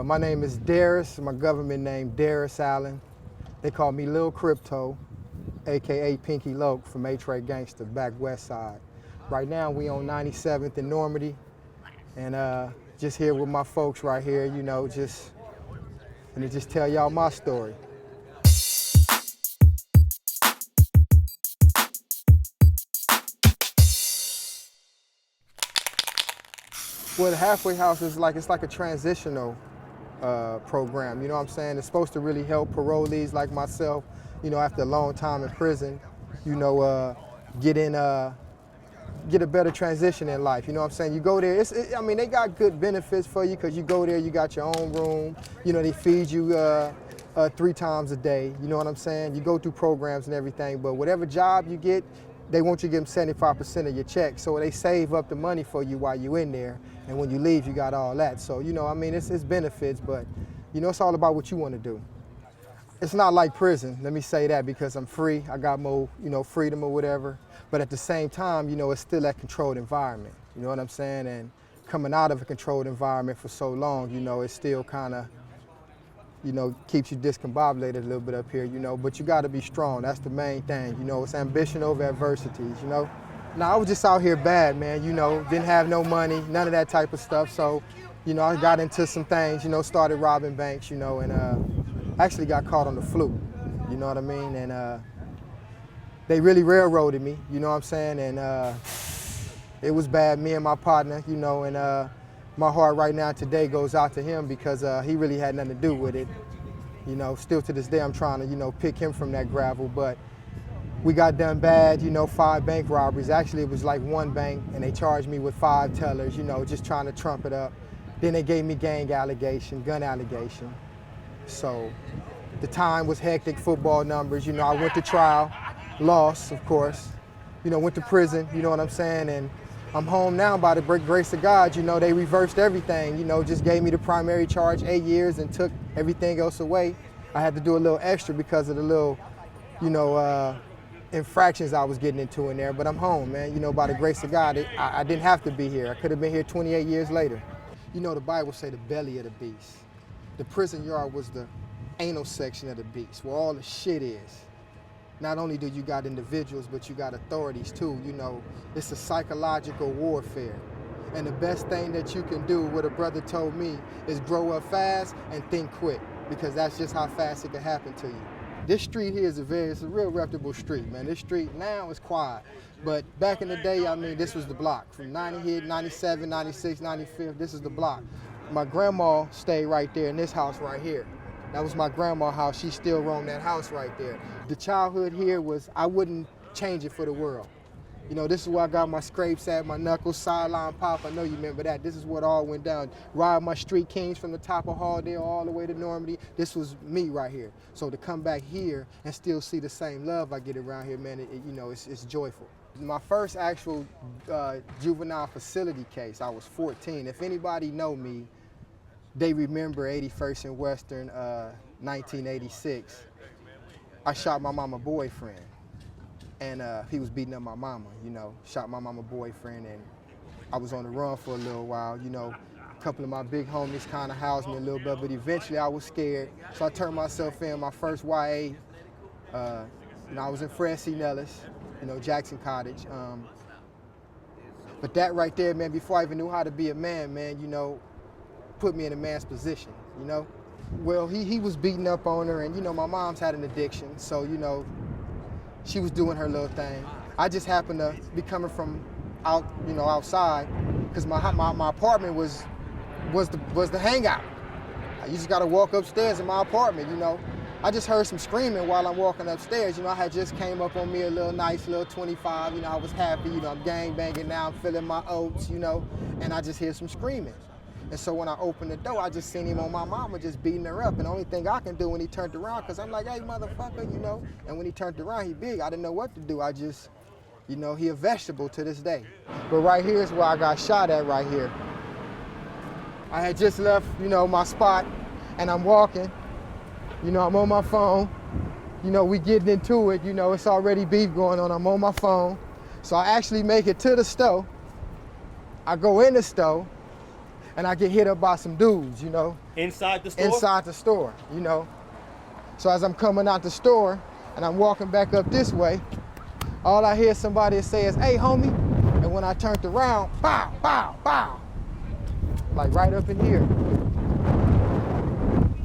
My name is Darius, my government name Darius Allen. They call me Lil Crip Toe, AKA Pinky Loc from Eight Tray Gangster, back west side. Right now we on 97th and Normandie, and just here with my folks right here, you know, just tell y'all my story. Well, the halfway house is it's like a transitional program, you know what I'm saying? It's supposed to really help parolees like myself, you know, after a long time in prison, you know, get a better transition in life, you know what I'm saying? You go there, I mean, they got good benefits for you because you go there, you got your own room, you know, they feed you 3 times a day, you know what I'm saying? You go through programs and everything, but whatever job you get, they want you to give them 75% of your check, so they save up the money for you while you're in there, and when you leave, you got all that. So, you know, I mean, it's benefits, but, you know, it's all about what you want to do. It's not like prison, let me say that, because I'm free, I got more, you know, freedom or whatever, but at the same time, you know, it's still that controlled environment, you know what I'm saying? And coming out of a controlled environment for so long, you know, it still kind of, you know, keeps you discombobulated a little bit up here, you know, but you got to be strong. That's the main thing, you know, it's ambition over adversities, you know. Now, I was just out here bad, man, you know, didn't have no money, none of that type of stuff, so, you know, I got into some things, you know, started robbing banks, you know, and actually got caught on the fluke, you know what I mean, and they really railroaded me, you know what I'm saying, and it was bad, me and my partner, you know, and my heart right now today goes out to him because he really had nothing to do with it. You know, still to this day I'm trying to, you know, pick him from that gravel, but we got done bad, you know, 5 bank robberies. Actually, it was like 1 bank and they charged me with 5 tellers, you know, just trying to trump it up. Then they gave me gang allegation, gun allegation. So the time was hectic, football numbers, you know, I went to trial, lost, of course, you know, went to prison, you know what I'm saying, and I'm home now by the grace of God, you know, they reversed everything, you know, just gave me the primary charge, 8 years, and took everything else away. I had to do a little extra because of the little, you know, infractions I was getting into in there, but I'm home, man, you know, by the grace of God, I didn't have to be here. I could have been here 28 years later. You know, the Bible say the belly of the beast. The prison yard was the anal section of the beast, where all the shit is. Not only do you got individuals, but you got authorities too, you know. It's a psychological warfare. And the best thing that you can do, what a brother told me, is grow up fast and think quick, because that's just how fast it can happen to you. This street here is it's a real reputable street, man. This street now is quiet, but back in the day, I mean, this was the block. From 90 here, 97, 96, 95, this is the block. My grandma stayed right there in this house right here. That was my grandma's house. She still roamed that house right there. The childhood here was, I wouldn't change it for the world. You know, this is where I got my scrapes at, my knuckles, sideline pop. I know you remember that. This is what all went down. Ride my street kings from the top of Halldale all the way to Normandy. This was me right here. So to come back here and still see the same love I get around here, man, you know, it's joyful. My first actual juvenile facility case, I was 14. If anybody know me, they remember 81st and Western, 1986. I shot my mama boyfriend, and he was beating up my mama, you know, shot my mama boyfriend, and I was on the run for a little while, you know. A couple of my big homies kind of housed me a little bit, but eventually I was scared, so I turned myself in. My first YA, you know, I was in Fred C. Nellis, you know, Jackson Cottage. But that right there, man, before I even knew how to be a man, man, you know, put me in a man's position, you know? Well, he was beating up on her, and, you know, my mom's had an addiction, so, you know, she was doing her little thing. I just happened to be coming from out, you know, outside, because my apartment was the hangout. You just gotta walk upstairs in my apartment, you know? I just heard some screaming while I'm walking upstairs, you know, I had just came up on me a little nice little 25, you know, I was happy, you know, I'm gang banging now, I'm feeling my oats, you know, and I just hear some screaming. And so when I opened the door, I just seen him on my mama just beating her up. And the only thing I can do when he turned around, because I'm like, hey, motherfucker, you know. And when he turned around, he big. I didn't know what to do. I just, you know, he a vegetable to this day. But right here is where I got shot at right here. I had just left, you know, my spot, and I'm walking. You know, I'm on my phone. You know, we getting into it. You know, it's already beef going on. I'm on my phone. So I actually make it to the store. I go in the store. and I get hit up by some dudes, you know. Inside the store? Inside the store, you know. So as I'm coming out the store and I'm walking back up this way, all I hear somebody say is, "Hey, homie." And when I turned around, bow, bow, bow. Like right up in here.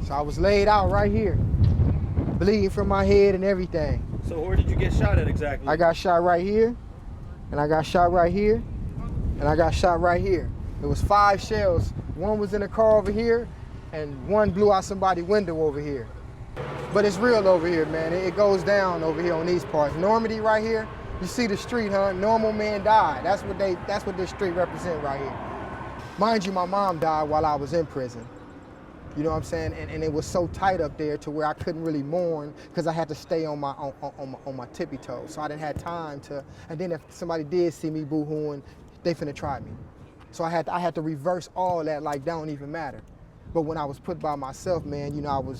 So I was laid out right here, bleeding from my head and everything. So where did you get shot at exactly? I got shot right here, and I got shot right here, and I got shot right here. It was 5 shells. One was in the car over here, and one blew out somebody's window over here. But it's real over here, man. It goes down over here on these parts. Normandie right here, you see the street, huh? Normal man died. That's what this street represents right here. Mind you, my mom died while I was in prison. You know what I'm saying? And it was so tight up there to where I couldn't really mourn because I had to stay on my tippy toes. So I didn't have time to, and then if somebody did see me boo-hooing, they finna try me. So I had to reverse all that, like, that don't even matter. But when I was put by myself, man, you know,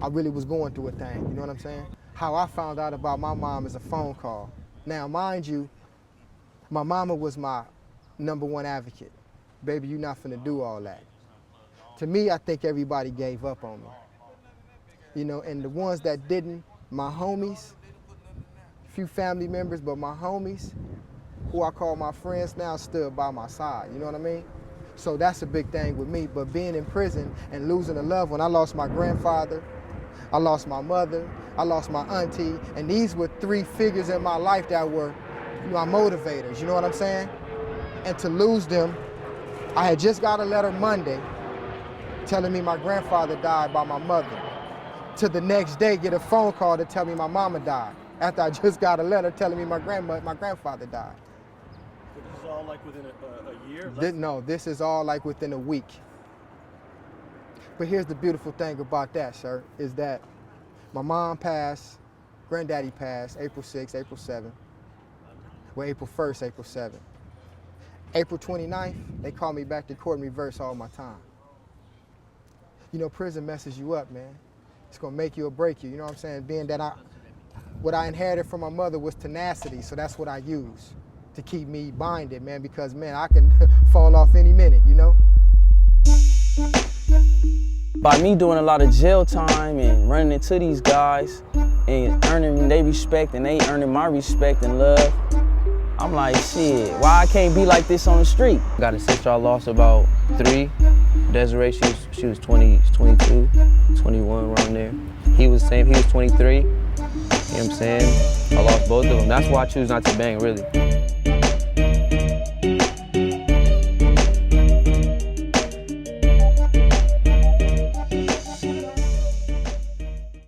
I really was going through a thing, you know what I'm saying? How I found out about my mom is a phone call. Now, mind you, my mama was my #1 advocate. Baby, you're not finna do all that. To me, I think everybody gave up on me. You know, and the ones that didn't, my homies, few family members, but my homies, who I call my friends now, stood by my side, you know what I mean? So that's a big thing with me, but being in prison and losing a loved one, I lost my grandfather, I lost my mother, I lost my auntie, and these were 3 figures in my life that were my motivators, you know what I'm saying? And to lose them, I had just got a letter Monday telling me my grandfather died by my mother. To the next day, get a phone call to tell me my mama died. After I just got a letter telling me my grandfather died. So this is all like within a year? No, this is all like within a week. But here's the beautiful thing about that, sir, is that my mom passed, granddaddy passed April 6th, April 7th. Well, April 1st, April 7th. April 29th, they called me back to court and reversed all my time. You know, prison messes you up, man. It's gonna make you or break you, you know what I'm saying? Being that what I inherited from my mother was tenacity, so that's what I use to keep me binded, man, because, man, I can fall off any minute, you know? By me doing a lot of jail time and running into these guys and earning their respect and they earning my respect and love, I'm like, shit, why I can't be like this on the street? Got a sister I lost about 3. Desiree, she was 20, 22, 21, around there. He was 23. You know what I'm saying? I lost both of them. That's why I choose not to bang, really.